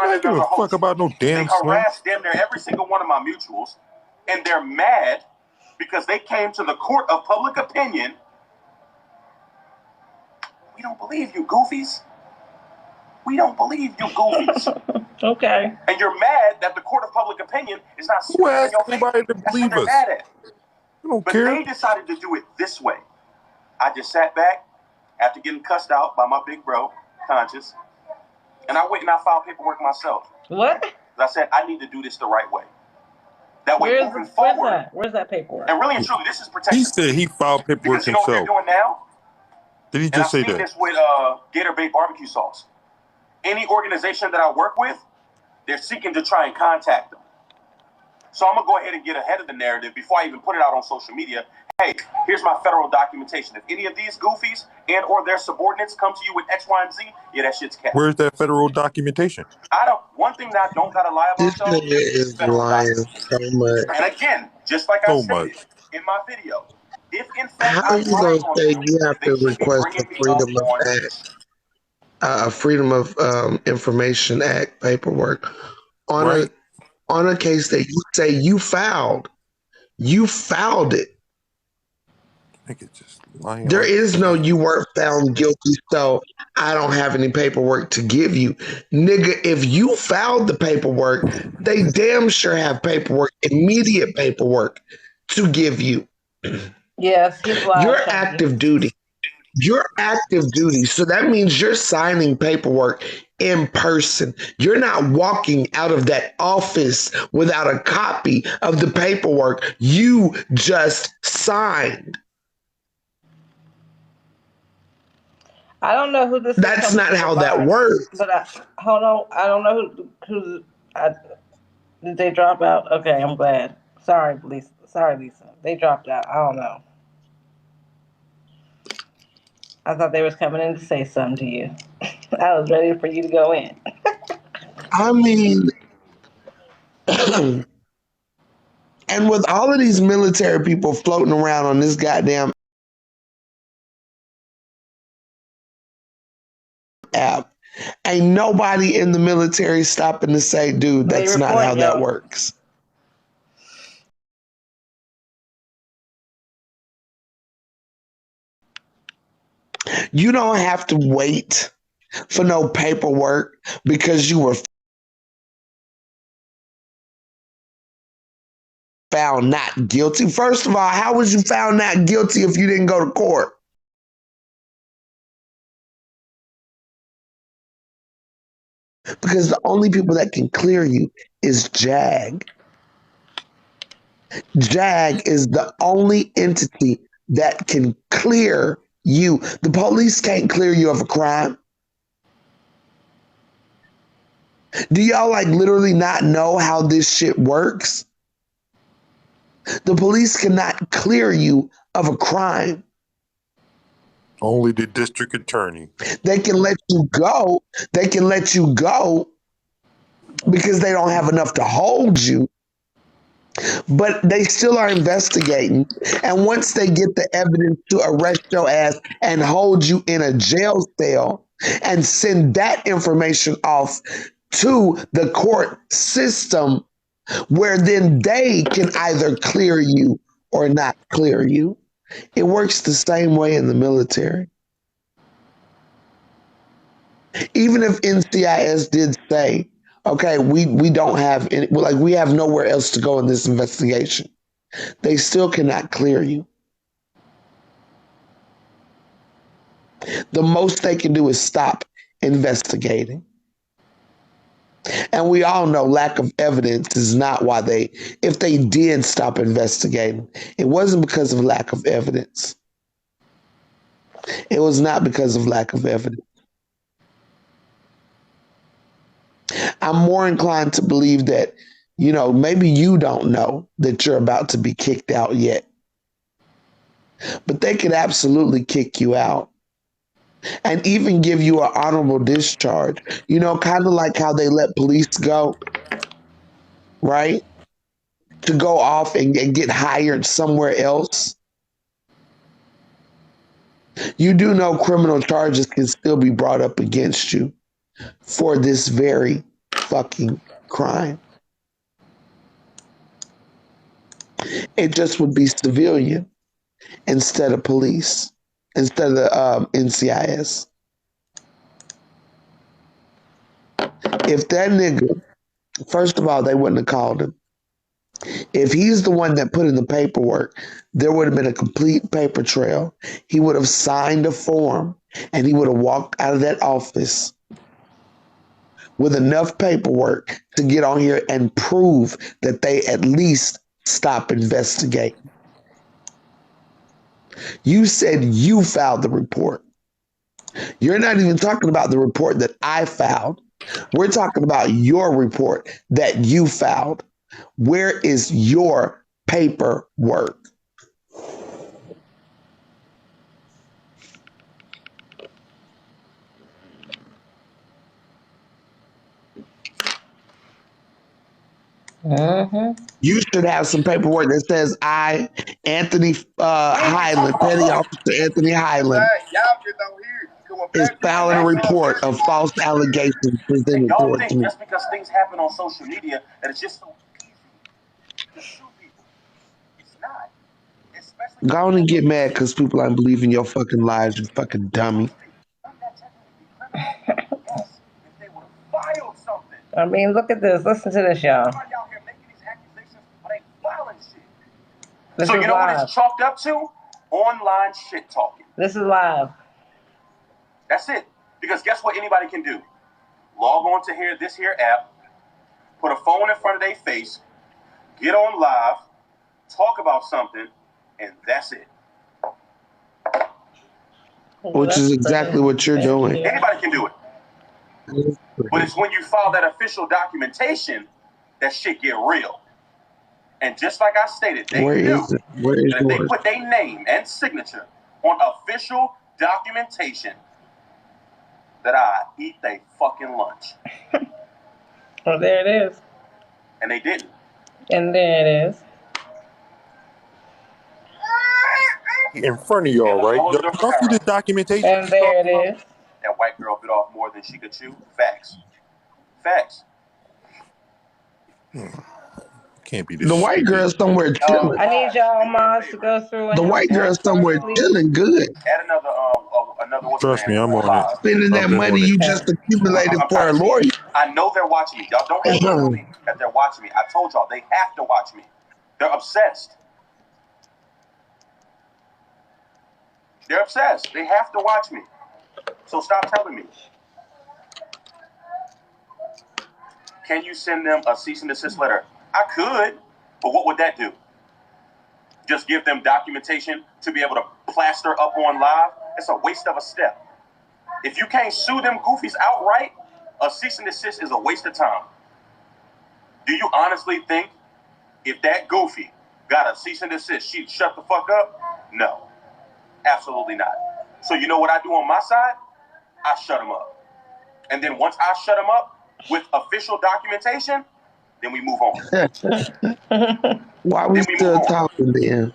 I didn't give a fuck about no damn Slim. They harassed damn near every single one of my mutuals, and they're mad because they came to the court of public opinion. We don't believe you, goofies. We don't believe you, goofies. Okay. And you're mad that the court of public opinion is not Who asked anybody to believe us? Mad at. I don't but care. They decided to do it this way. I just sat back after getting cussed out by my big bro, Conscious, and I went and I filed paperwork myself. What? I said, I need to do this the right way. That way, moving forward. Where's that paperwork? And really and truly, this is protection. He said he filed paperwork because you know what they're doing now? Did he just say that? And I've seen this with Gator Bait barbecue sauce. Any organization that I work with, they're seeking to try and contact them. So I'm going to go ahead and get ahead of the narrative before I even put it out on social media. Hey, here's my federal documentation. If any of these goofies and or their subordinates come to you with X, Y, and Z, yeah, that shit's capped. Where's that federal documentation? One thing that I don't gotta lie about, this nigga is lying so much. And again, just like I said in my video, if in fact how are you gonna say you have to request a Freedom of Information Act paperwork on a case that you say you filed? You filed it. Just lying. There is no you weren't found guilty, so I don't have any paperwork to give you. Nigga, if you filed the paperwork, they damn sure have paperwork, immediate paperwork to give you. Yes, you're active duty. You're active duty. So that means you're signing paperwork in person. You're not walking out of that office without a copy of the paperwork you just signed. I don't know who this That's not how that works. But hold on. I don't know who did they drop out? Okay, I'm glad. Sorry, Lisa. They dropped out. I don't know. I thought they was coming in to say something to you. I was ready for you to go in. I mean, and with all of these military people floating around on this goddamn app, ain't nobody in the military stopping to say, dude, that's not how that works. You don't have to wait for no paperwork because you were found not guilty. First of all, how was you found not guilty if you didn't go to court? Because the only people that can clear you is JAG. JAG is the only entity that can clear you. The police can't clear you of a crime. Do y'all literally not know how this shit works? The police cannot clear you of a crime. Only the district attorney. They can let you go. They can let you go because they don't have enough to hold you. But they still are investigating. And once they get the evidence to arrest your ass and hold you in a jail cell and send that information off to the court system, where then they can either clear you or not clear you. It works the same way in the military. Even if NCIS did say, okay, we don't have any, we have nowhere else to go in this investigation, they still cannot clear you. The most they can do is stop investigating. And we all know lack of evidence is not why if they did stop investigating, it wasn't because of lack of evidence. It was not because of lack of evidence. I'm more inclined to believe that, maybe you don't know that you're about to be kicked out yet. But they could absolutely kick you out. And even give you an honorable discharge. Kind of like how they let police go, right? To go off and get hired somewhere else. You do know criminal charges can still be brought up against you for this very fucking crime. It just would be civilian instead of police, instead of NCIS. If that nigga, first of all, they wouldn't have called him. If he's the one that put in the paperwork, there would have been a complete paper trail. He would have signed a form and he would have walked out of that office with enough paperwork to get on here and prove that they at least stop investigating. You said you filed the report. You're not even talking about the report that I filed. We're talking about your report that you filed. Where is your paperwork? You should have some paperwork that says I, Anthony Highland, Petty Officer Anthony Highland, is filing a report of false allegations presented Y'all towards think me. just because things happen on social media that it's just so easy to sue people. It's not. Especially Go on and get mad because people aren't believing your fucking lies, you fucking dummy. I mean, look at this. Listen to this, y'all. This So is you know what live. it's chalked up to? Online shit talking. This is live. That's it. Because guess what anybody can do? Log on to this here app, put a phone in front of their face, get on live, talk about something, and that's it. Which is exactly what you're doing. Anybody can do it. But it's when you file that official documentation that shit get real. And just like I stated, they knew Where is that if they yours? put their name and signature on official documentation, that I eat they fucking lunch. Well, there it is. And they didn't. And there it is. In front of y'all, right? Y'all see the documentation? And there it is. That white girl bit off more than she could chew. Facts. Facts. Can't be this. The white girl somewhere chilling. I need y'all moms to go through and The white girl help somewhere please. chilling good. Add another what's Trust the me, name? I'm on it. Spending that I've been money on it. you just accumulated I'm for a trying to lawyer. see. I know they're watching me. Y'all don't have to tell me that they're watching me. I told y'all they have to watch me. They're obsessed. They're obsessed. They have to watch me. So stop telling me. Can you send them a cease and desist letter? I could, but what would that do? Just give them documentation to be able to plaster up on live? It's a waste of a step. If you can't sue them goofies outright, a cease and desist is a waste of time. Do you honestly think if that goofy got a cease and desist, she'd shut the fuck up? No, absolutely not. So you know what I do on my side? I shut them up. And then once I shut them up with official documentation, then we move on. Why we still talking then?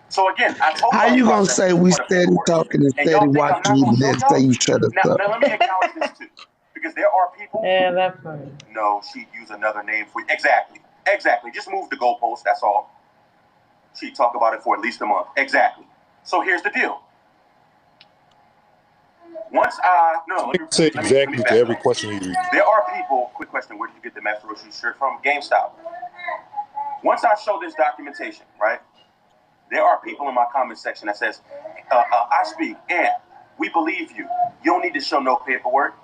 So again, I told How y'all you the gonna process say for we the steady paperwork. talking and And steady y'all think I'm watching not you, gonna but show then y'all? say you shut us Now up? let me acknowledge this too. Because there are people. Yeah, that's funny. No, she'd use another name for you. Exactly. Exactly. Just move the goalpost. That's all. She'd talk about it for at least a month. Exactly. So here's the deal. Once I Say exactly to every question he reads. There are people. Quick question: where did you get the Master Roshi shirt from? GameStop. Once I show this documentation, right? There are people in my comment section that says, "I speak, and we believe you. You don't need to show no paperwork.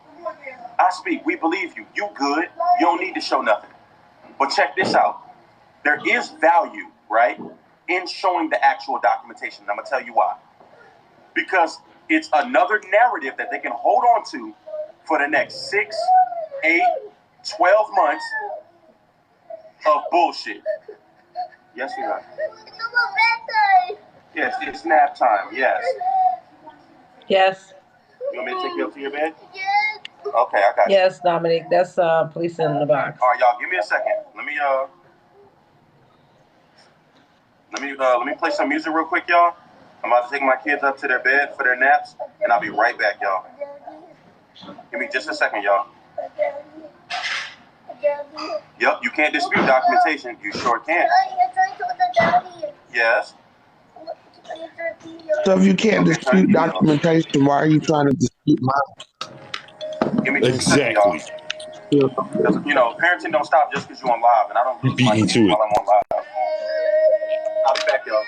I speak, we believe you. You good. You don't need to show nothing." But check this out. There is value, right, in showing the actual documentation. I'm gonna tell you why. Because it's another narrative that they can hold on to for the next 6, 8, 12 months of bullshit. Yes, we are. Yes, it's nap time. Yes. Yes. You want me to take you up to your bed? Yes. Okay, I got you. Yes, Dominique. That's police in the box. All right, y'all. Give me a second. Let me play some music real quick, y'all. I'm about to take my kids up to their bed for their naps, and I'll be right back, y'all. Give me just a second, y'all. Yep, you can't dispute documentation. You sure can. Yes. So if you can't dispute documentation, why are you trying to dispute mine? Give me 2 seconds, Exactly. y'all. Because, parenting don't stop just because you're on live, and I don't You lose beat my me kids to it. while I'm on live. I'll be back, y'all.